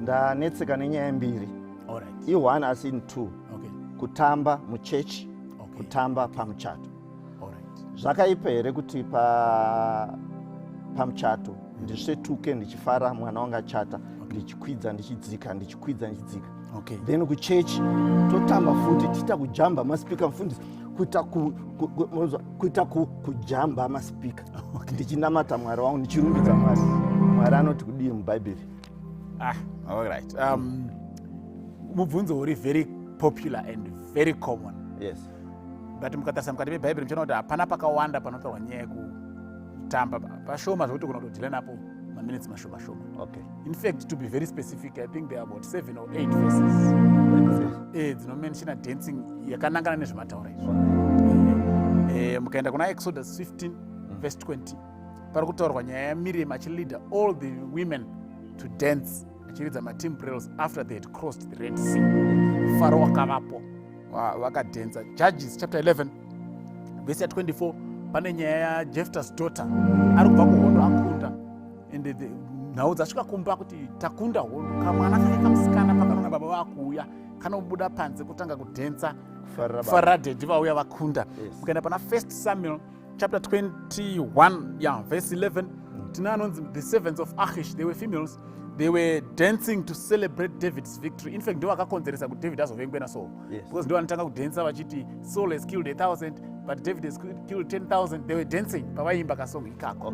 ndanetseka nenyaya mbiri. Alright. I1 asi in 2. Okay. Kutamba muChurch, Okay. kutamba paMuchato. Alright. Zvakaipa here kuti paMuchato ndisvetuke ndichifara mwana wanga chata, ndichikwidza ndichidzika, ndichikwidza ndichidzika. Okay. Then kuChurch totamba futi tiita kujamba maspika mufundisi kuita kujamba maspika. Ndichinamata Mwari wangu, ndichirumbidza Mwari. Mwari anoti kudii muBhaibheri. Alright. Mubvunzo uri very popular and very common. Yes. But mukatarisa mukati meBhaibheri muchaona kuti hapana pakawanda panotaurwa nyaya yekutamba. Pashoma zvokuti kuna kutodhila napo maminutes mashoma. Okay. In fact, to be very specific, I think there are about 7 or 8 verses dzinomenshina dancing yakanangana nezvemataura izvo. Mukaenda kuna Exodus 15 verse 20 pari kutaurwa nyaya yaMiriam achileader all the women to dance achiridza matimbrels after they had crossed the Red Sea. Faro wakavapo vakadhensa. Judges chapter 11 verse 24 pane nyaya yaJephthah's daughter ari kubva kuhondo akunda ende nhau dzasvika kumba kuti takunda hondo, kamwana kake kamusikana pakanona baba vakuuya kanobuda panze kutanga kudhensa faradhedhi vauya vakunda. Mukaenda pana 1 Samuel chapter 21 verse 11 tina anonzi the servants of Achish, they were females, they were dancing to celebrate David's victory. In fact, ndo vakakonzeresa kuti David azovengwe naSaul. Because ndo vanotanga kudhensa vachiti Saul has killed 1,000 but David has killed 10,000. They were dancing pavaimba kasong ikako.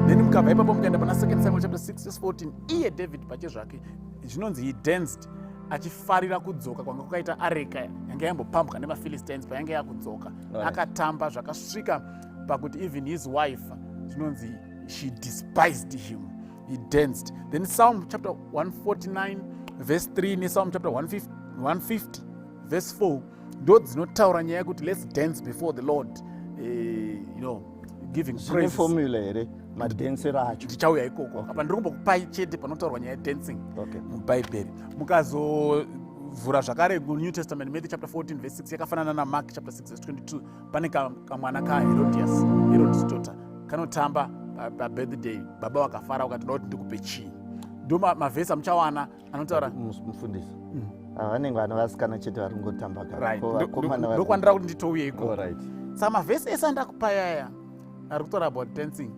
Then mukabva ipapo mukaenda pana 2 Samuel chapter 6 verse 14 iye David pache zvake zvinonzi he danced achifarira kudzoka kwanga kwakaita areka yanga yambopambwa nevaPhilistines payanga yakudzoka. Akatamba zvakasvika pakuti even his wife zvinonzi she despised him. He danced. Then Psalm chapter 149 verse 3 nePsalm chapter 150 verse 4 ndo dzinotaura nyaya yekuti let's dance before the Lord, giving praise. Formula here madensera acho ndichauya ikoko. Apa ndiri kumbokupai chete panotaurwa nyaya dancing muBhaibheri. Mukazovhura zvakare muNew Testament Matthew chapter 14 verse 6 yakafanana naMark chapter 6 verse 22 pane kamwana kaHerod's daughter kanotamba pabirthday baba wakafara ukati ndokuti ndikupe chii. Ndo mavhesi amuchawana anotaura mufundisi vanenge vana vasikana chete vari kungotamba ndokwandira kuti nditouye iko. Saka mavhesi ese andakupayaya ari kutaura about dancing.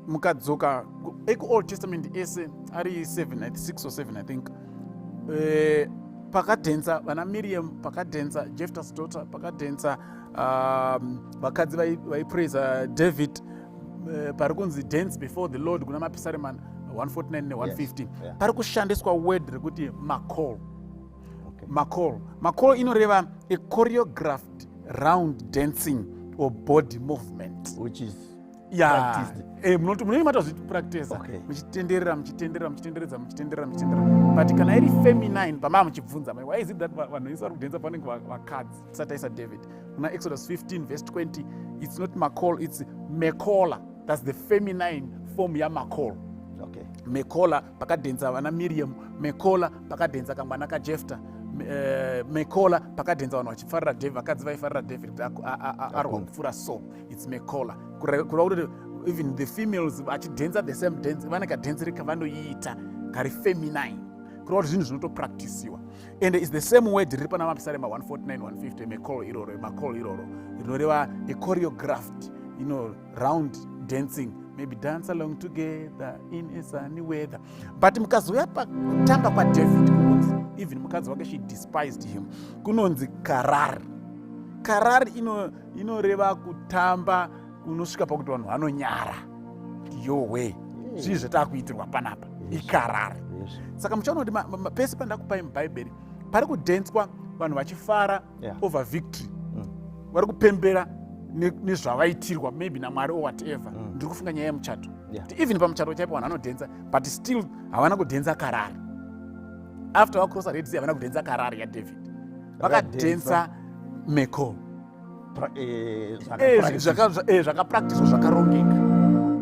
Mukadzoka ekuOld Testament ese ari 6 or 7 I think, pakadhensa vana Miriam, pakadhensa Jephthah's daughter, pakadhensa vakadzi vaipraisa David, pari kunzi dance before the Lord kuna maPsalm 149 ne150. Pari kushandiswa word rekuti makol. Makol inoreva a choreographed round dancing or body movement, which is munoimata zvichipractisa muchitenderera but kana iri feminine pamaa muchibvunza why is it that vanhu isi vari kudhensa panenge vakadzi tisati taisa David. Kuna Exodus 15 verse 20 it's not makol, it's mekola. That's the feminine form yamakol. Mekola pakadhensa vana Miriam, mekola pakadhensa kamwana kaJephthah, mekola pakadhensa vanhu vachifarira David, vakadzi vaifarira David kuti arwa kupfuura Saul. It's mekola kureva kuti even the females vachidhensa the same dance vane kadhenseri kavanoiita kari feminine kureva kuti zvinhu zvinotopractisiwa. And it's the same word riri pana maPsalm 149 150 makol iroro rinoreva a choreographed round dancing, maybe dance along together in a sunny weather. But mukazouya pakutamba kwaDavid kunonzi even mukadzi wake she despised him, kunonzi karar inoreva kutamba kunosvika pakuti vanhu vanonyara. Yowe zvii zvatakuitirwa panapa ikarari. Saka muchaona kuti pese pandakupai muBhaibheri pari kudhenswa vanhu vachifara over victory, vari kupembera nezvavaitirwa maybe naMwari or whatever. Ndiri kufunga nyaya yemuchato even pamuchato chaipo vanhu vanodhensa but still havana kudhensa karari. After vakrossa Red Sea havana kudhensa karari yaDavid, vakadhensa mekol zvakapractiswa zvakarongeka,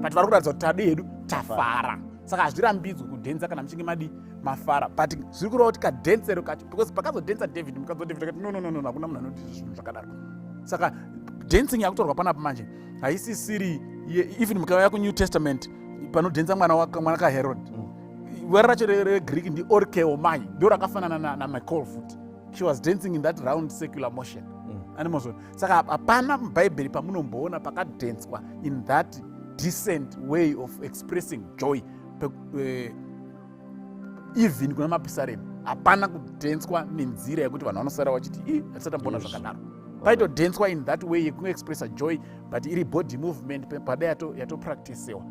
but vari kuratidza kuti tadu yedu tafara. Saka hazvirambidzwi kudhensa kana muchinge madi mafara, but zviri kureva kuti kadhensero kacho, because pakazodhensa David mukazodhavid akati no hakuna munhu anoti zvinhu zvakadaro. Saka dancing yakutorwa panapa manje haisisiri even mukauya kuNew Testament panodhensa mwana kaHerod. were racho reGreek ndiorkeomai ndo rakafanana naMichael futi. She was dancing in that round circular motion. Animozvo. Saka hapana muBhaibheri pamunomboona pakadhenswa in that decent way of expressing joy. Even kuna mapisareni hapana kudhenswa nenzira yekuti vanhu vanosara vachiti hatisati tambona zvakadaro. Paitodhenswa in that way yekuexpressa joy, but iri body movement pada yatopracticewa.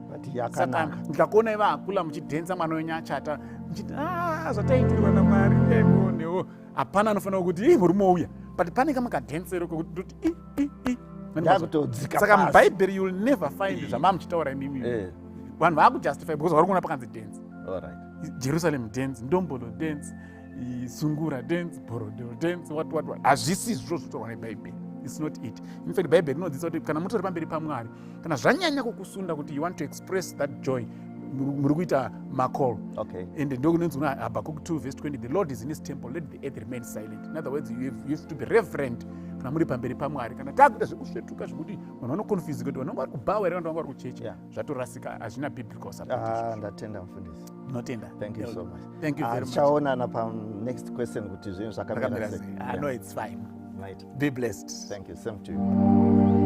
Saka ndikakuona iva akula muchidhensa mwana wenyu achata muchiti zvataitirwa naMwari newo hapana anofanira kuti murume uya, but panenge makadhensero kwekuti saka muBhaibheri you will never find zvamamuchitaura imimi vanhu vaakujustify because vari kuona pakanzi dance. Jerusalem dance, Ndombolo dance, Sungura dance, Borodero dance, what. Hazvisi zvotorwa neBhaibheri. It's not it. In fact, Bible inodzidzisa kuti kana mutori pamberi paMwari, kana zvanyanya kukusunda kuti you want to express that joy, muri kuita macall. And ndokunonzi kuna Habakkuk 2 verse 20, the Lord is in his temple, let the earth remain silent. In other words, you have to be reverent kana muri pamberi paMwari. Kana takuita zvekusvetuka zvekuti vanhu vanoconfuse kuti vanhu vari kubhawa here kana vari kuchechi, zvatorasika, hazvina biblical support. Ndatenda mufundisi. Notenda. Thank you so much. Thank you very much. Chaona pa next question kuti zvinhu zvakamira sei. No, it's fine. Right. Be blessed. Thank you. Same to you.